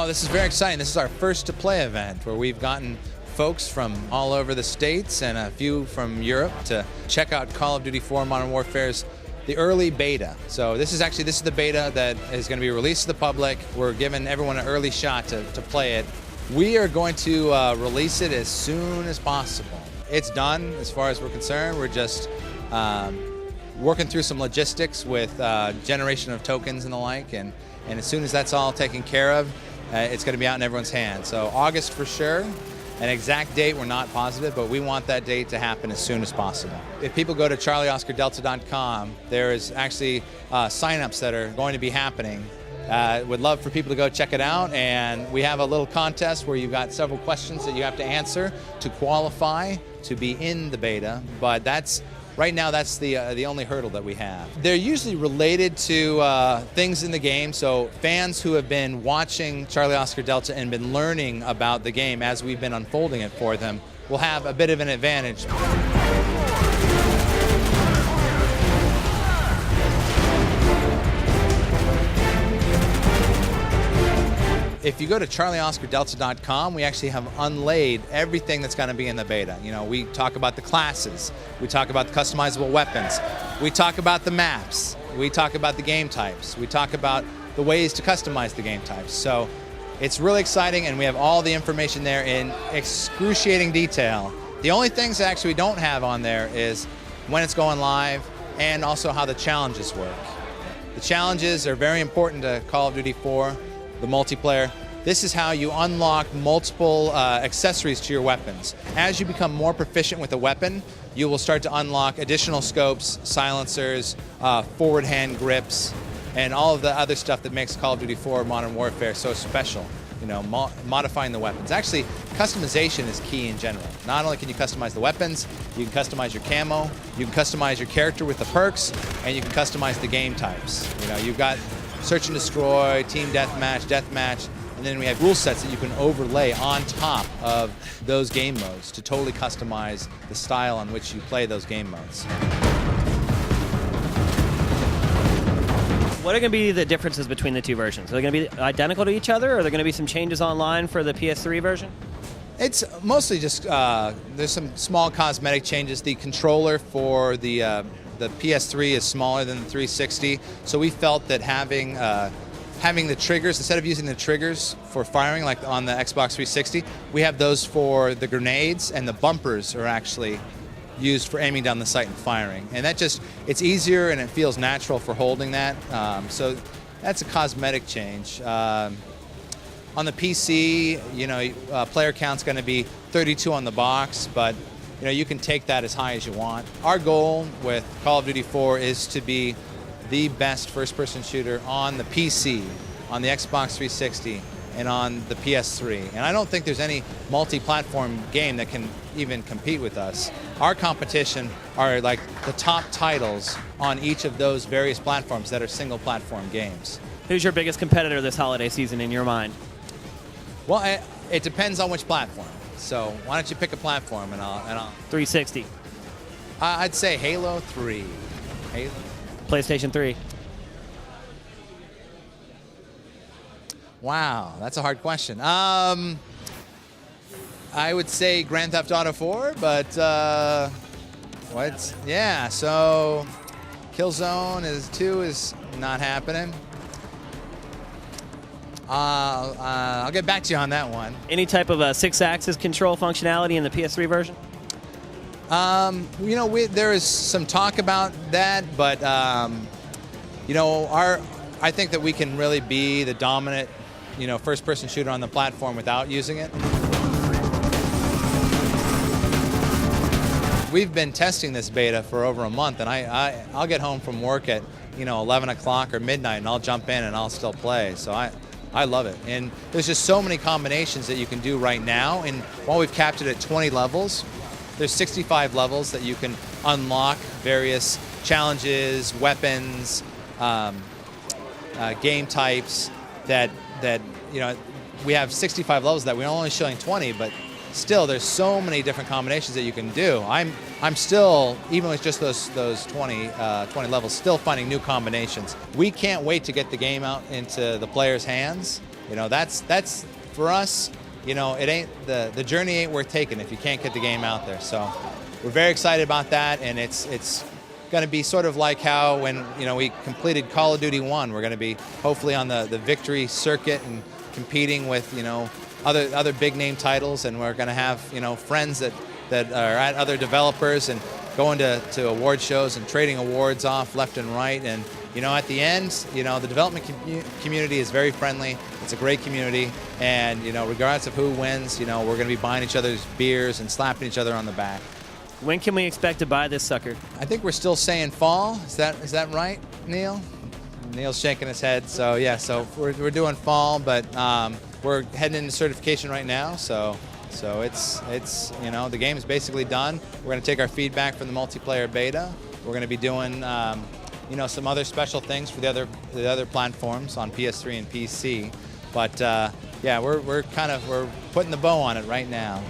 Oh, this is very exciting. This is our first to play event where we've gotten folks from all over the States and a few from Europe to check out Call of Duty 4 Modern Warfare's the early beta. So this is the beta that is going to be released to the public. We're giving everyone an early shot to play it. We are going to release it as soon as possible. It's done as far as we're concerned. We're just working through some logistics with generation of tokens and the like, and as soon as that's all taken care of, it's going to be out in everyone's hands. So August for sure. An exact date, we're not positive, but we want that date to happen as soon as possible. If people go to charlieoscardelta.com, there is actually signups that are going to be happening. Would love for people to go check it out, and we have a little contest where you've got several questions that you have to answer to qualify to be in the beta, but right now that's the only hurdle that we have. They're usually related to things in the game, so fans who have been watching Charlie Oscar Delta and been learning about the game as we've been unfolding it for them will have a bit of an advantage. If you go to charlieoscardelta.com, we actually have unlaid everything that's going to be in the beta. You know, we talk about the classes, we talk about the customizable weapons, we talk about the maps, we talk about the game types, we talk about the ways to customize the game types. So it's really exciting, and we have all the information there in excruciating detail. The only things that actually we don't have on there is when it's going live and also how the challenges work. The challenges are very important to Call of Duty 4. The multiplayer. This is how you unlock multiple accessories to your weapons. As you become more proficient with a weapon, you will start to unlock additional scopes, silencers, forward hand grips, and all of the other stuff that makes Call of Duty 4 Modern Warfare so special. You know, modifying the weapons. Actually, customization is key in general. Not only can you customize the weapons, you can customize your camo, you can customize your character with the perks, and you can customize the game types. You know, you've got Search and Destroy, Team Deathmatch, and then we have rule sets that you can overlay on top of those game modes to totally customize the style on which you play those game modes. What are going to be the differences between the two versions? Are they going to be identical to each other, or are there going to be some changes online for the PS3 version? It's mostly just, there's some small cosmetic changes. The controller for the PS3 is smaller than the 360, so we felt that having the triggers, instead of using the triggers for firing like on the Xbox 360, we have those for the grenades, and the bumpers are actually used for aiming down the sight and firing. And that it's easier and it feels natural for holding that, so that's a cosmetic change. On the PC, you know, player count's going to be 32 on the box, but you know, you can take that as high as you want. Our goal with Call of Duty 4 is to be the best first-person shooter on the PC, on the Xbox 360, and on the PS3. And I don't think there's any multi-platform game that can even compete with us. Our competition are like the top titles on each of those various platforms that are single-platform games. Who's your biggest competitor this holiday season in your mind? Well, it depends on which platform. So why don't you pick a platform and I'll 360. I'd say Halo 3. Halo. PlayStation 3. Wow, that's a hard question. I would say Grand Theft Auto 4, but yeah, so Killzone 2 is not happening. I'll get back to you on that one. Any type of a 6-axis control functionality in the PS3 version? You know, there is some talk about that, but you know, I think that we can really be the dominant, you know, first-person shooter on the platform without using it. We've been testing this beta for over a month, and I'll get home from work at 11 o'clock or midnight, and I'll jump in and I'll still play. So I love it. And there's just so many combinations that you can do right now. And while we've capped it at 20 levels, there's 65 levels that you can unlock various challenges, weapons, game types that we have 65 levels that we're only showing 20, but still there's so many different combinations that you can do. I'm still, even with just those 20 levels, still finding new combinations. We can't wait to get the game out into the players' hands, You know, that's for us. You know, it ain't the journey ain't worth taking if you can't get the game out there. So we're very excited about that, and it's going to be sort of like how when we completed Call of Duty 1, we're going to be hopefully on the victory circuit and competing with other big name titles, and we're going to have friends that are at other developers and going to award shows and trading awards off left and right. And at the end, the development community is very friendly. It's a great community, and regardless of who wins, we're going to be buying each other's beers and slapping each other on the back. When can we expect to buy this sucker? I think we're still saying fall. Is that right, Neil? Neil's shaking his head. So yeah, so we're doing fall, but we're heading into certification right now. So it's the game is basically done. We're going to take our feedback from the multiplayer beta. We're going to be doing some other special things for the other platforms on PS3 and PC. But yeah, we're putting the bow on it right now.